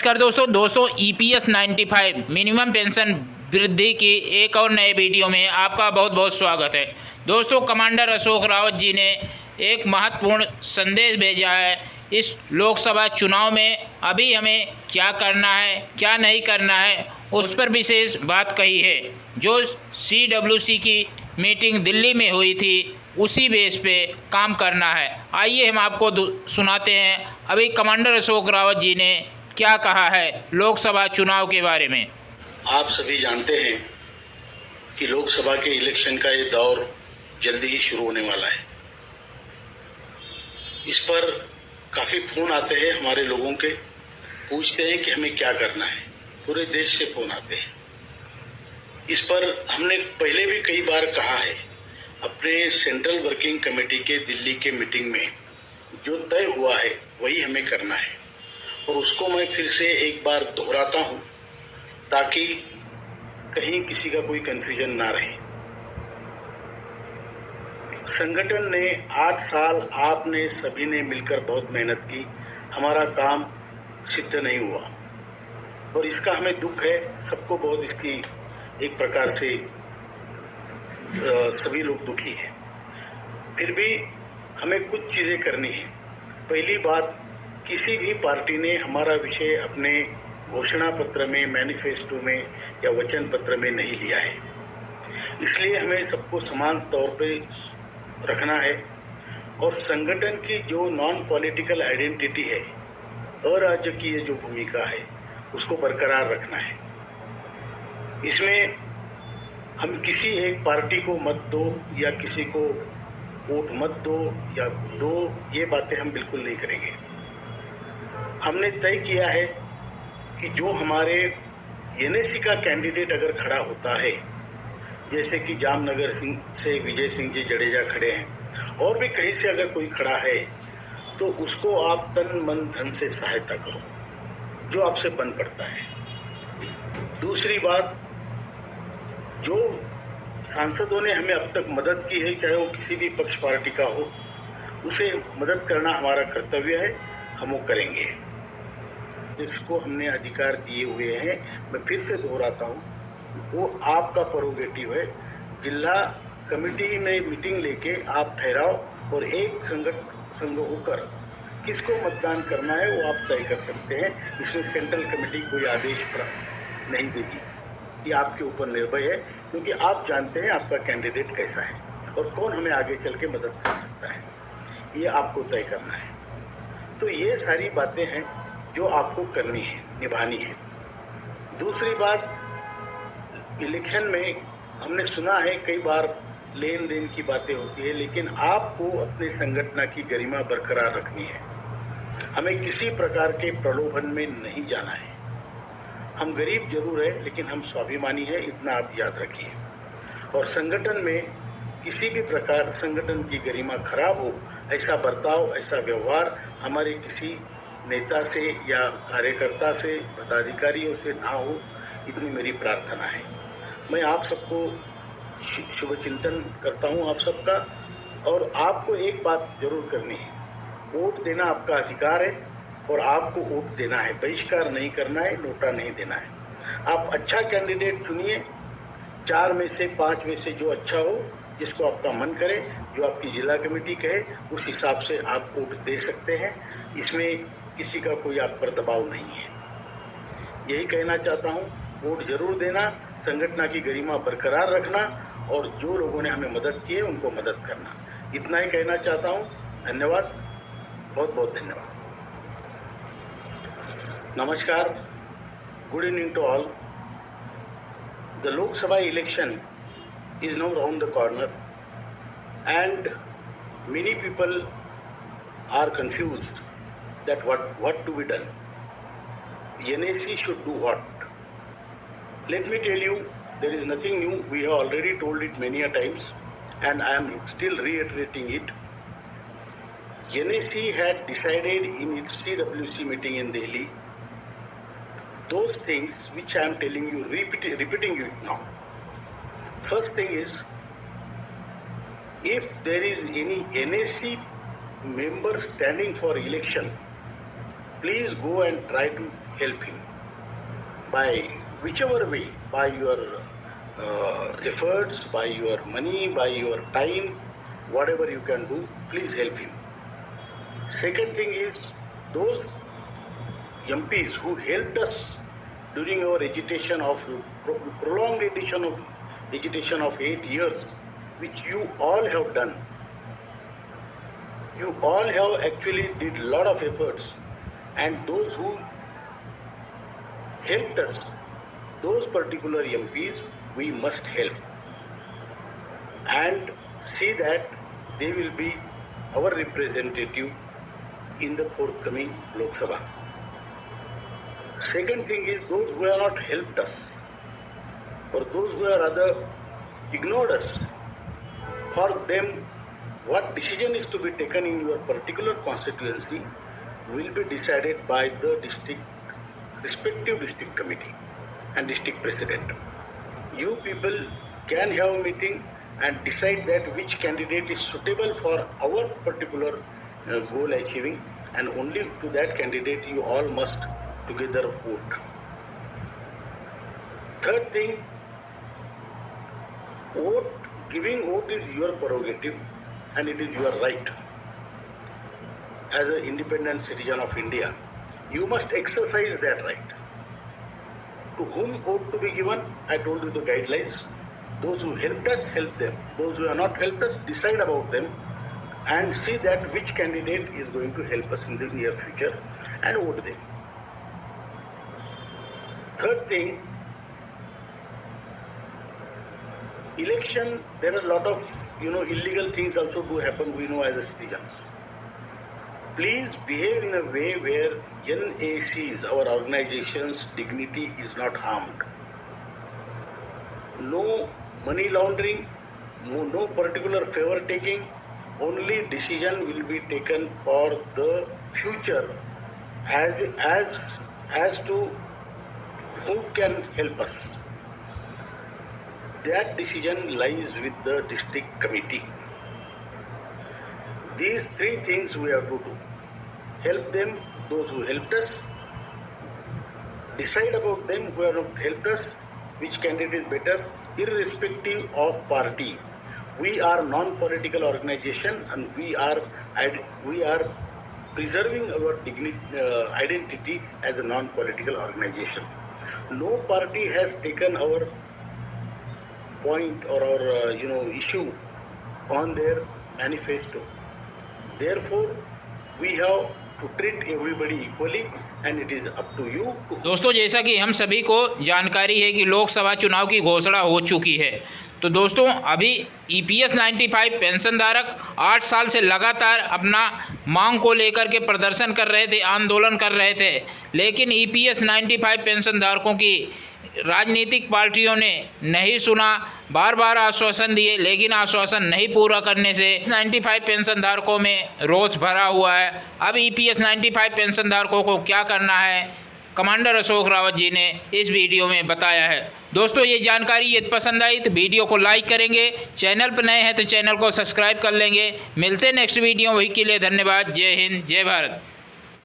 नमस्कार दोस्तों EPS 95 minimum pension वृद्धि की एक और नए वीडियो में आपका बहुत बहुत स्वागत है। दोस्तों, कमांडर अशोक रावत जी ने एक महत्वपूर्ण संदेश भेजा है। इस लोकसभा चुनाव में अभी हमें क्या करना है, क्या नहीं करना है, उस पर विशेष बात कही है। जो CWC की मीटिंग दिल्ली में हुई थी, उसी बेस पे काम करना है। आइए हम आपको सुनाते हैं अभी कमांडर अशोक रावत जी ने क्या कहा है लोकसभा चुनाव के बारे में। आप सभी जानते हैं कि लोकसभा के इलेक्शन का ये दौर जल्दी ही शुरू होने वाला है। इस पर काफ़ी फ़ोन आते हैं हमारे लोगों के, पूछते हैं कि हमें क्या करना है। पूरे देश से फ़ोन आते हैं। इस पर हमने पहले भी कई बार कहा है, अपने सेंट्रल वर्किंग कमेटी के दिल्ली के मीटिंग में जो तय हुआ है वही हमें करना है, और उसको मैं फिर से एक बार दोहराता हूं ताकि कहीं किसी का कोई कंफ्यूजन ना रहे। संगठन ने 8 साल आपने सभी ने मिलकर बहुत मेहनत की, हमारा काम सिद्ध नहीं हुआ और इसका हमें दुख है। सबको बहुत इसकी एक प्रकार से सभी लोग दुखी हैं। फिर भी हमें कुछ चीज़ें करनी है। पहली बात, किसी भी पार्टी ने हमारा विषय अपने घोषणा पत्र में, मैनिफेस्टो में या वचन पत्र में नहीं लिया है। इसलिए हमें सबको समान तौर पे रखना है और संगठन की जो नॉन पॉलिटिकल आइडेंटिटी है, अराजकीय जो भूमिका है, उसको बरकरार रखना है। इसमें हम किसी एक पार्टी को मत दो या किसी को वोट मत दो या दो, ये बातें हम बिल्कुल नहीं करेंगे। हमने तय किया है कि जो हमारे NAC का कैंडिडेट अगर खड़ा होता है, जैसे कि जामनगर से विजय सिंह जी जडेजा खड़े हैं, और भी कहीं से अगर कोई खड़ा है, तो उसको आप तन मन धन से सहायता करो, जो आपसे बन पड़ता है। दूसरी बात, जो सांसदों ने हमें अब तक मदद की है, चाहे वो किसी भी पक्ष पार्टी का हो, उसे मदद करना हमारा कर्तव्य है, हम वो करेंगे। जिसको हमने अधिकार दिए हुए हैं, मैं फिर से दोहराता हूँ, वो आपका प्रोगेटिव है। जिला कमेटी में मीटिंग लेके आप ठहराओ और एक संघ होकर किसको मतदान करना है वो आप तय कर सकते हैं। इसमें सेंट्रल कमेटी कोई आदेश नहीं देगी, ये आपके ऊपर निर्भर है, क्योंकि आप जानते हैं आपका कैंडिडेट कैसा है और कौन हमें आगे चल के मदद कर सकता है, ये आपको तय करना है। तो ये सारी बातें हैं जो आपको करनी है, निभानी है। दूसरी बात, इलेक्शन में हमने सुना है कई बार लेन देन की बातें होती है, लेकिन आपको अपने संगठन की गरिमा बरकरार रखनी है। हमें किसी प्रकार के प्रलोभन में नहीं जाना है। हम गरीब जरूर है, लेकिन हम स्वाभिमानी है, इतना आप याद रखिए। और संगठन में किसी भी प्रकार संगठन की गरिमा खराब हो, ऐसा बर्ताव, ऐसा व्यवहार हमारे किसी नेता से या कार्यकर्ता से, पदाधिकारियों से ना हो, इतनी मेरी प्रार्थना है। मैं आप सबको शुभ चिंतन करता हूं, आप सबका। और आपको एक बात जरूर करनी है, वोट देना आपका अधिकार है और आपको वोट देना है, बहिष्कार नहीं करना है, नोटा नहीं देना है। आप अच्छा कैंडिडेट चुनिए, 4 में से 5 में से जो अच्छा हो, जिसको आपका मन करे, जो आपकी जिला कमेटी कहे, उस हिसाब से आप वोट दे सकते हैं। इसमें किसी का कोई आप पर दबाव नहीं है। यही कहना चाहता हूँ, वोट जरूर देना, संगठन की गरिमा बरकरार रखना और जो लोगों ने हमें मदद की है उनको मदद करना, इतना ही कहना चाहता हूँ। धन्यवाद, बहुत बहुत धन्यवाद। नमस्कार, good evening to all. The Lok Sabha election is now round the corner and many people are confused that what to be done. NAC should do what? Let me tell you, there is nothing new. We have already told it many a times and I am still reiterating it. NAC had decided in its CWC meeting in Delhi those things which I am telling you, repeating it now. First thing is, if there is any NAC member standing for election, please go and try to help him by whichever way, by your efforts, by your money, by your time, whatever you can do, please help him. Second thing is, those MPs who helped us during our agitation of prolonged agitation of 8 years, which you all have done. You all have actually did lot of efforts, and those who helped us, those particular MPs, we must help and see that they will be our representative in the forthcoming Lok Sabha. Second thing is, those who have not helped us, or those who have rather ignored us, for them what decision is to be taken in your particular constituency will be decided by the respective district committee and district president. You people can have a meeting and decide that which candidate is suitable for our particular goal achieving, and only to that candidate you all must together vote. Third thing, giving vote is your prerogative and it is your right. As an independent citizen of India, you must exercise that right. To whom vote to be given, I told you the guidelines. Those who helped us, help them. Those who have not helped us, decide about them and see that which candidate is going to help us in the near future and vote them. Third thing, election, there are a lot of illegal things also do happen, we know as a citizens. Please behave in a way where NAC's, our organization's dignity is not harmed. No money laundering, no particular favor taking, only decision will be taken for the future as to who can help us. That decision lies with the district committee. These three things we have to do. Help them, those who helped us. Decide about them who have not helped us, which candidate is better, irrespective of party. We are non-political organization and we are preserving our identity as a non-political organization. No party has taken our point or our issue on their manifesto. Therefore, we have to treat everybody equally and it is up to you to... दोस्तों, जैसा कि हम सभी को जानकारी है कि लोकसभा चुनाव की घोषणा हो चुकी है, तो दोस्तों अभी EPS 95 पेंशनधारक 8 साल से लगातार अपना मांग को लेकर के प्रदर्शन कर रहे थे, आंदोलन कर रहे थे, लेकिन EPS 95 पेंशनधारकों की राजनीतिक पार्टियों ने नहीं सुना। बार बार आश्वासन दिए, लेकिन आश्वासन नहीं पूरा करने से 95 पेंशनधारकों में रोष भरा हुआ है। अब EPS 95 पेंशनधारकों को क्या करना है, कमांडर अशोक रावत जी ने इस वीडियो में बताया है। दोस्तों, ये जानकारी यदि पसंद आई तो वीडियो को लाइक करेंगे, चैनल पर नए हैं तो चैनल को सब्सक्राइब कर लेंगे। मिलते हैं नेक्स्ट वीडियो, वही के लिए धन्यवाद। जय हिंद, जय भारत।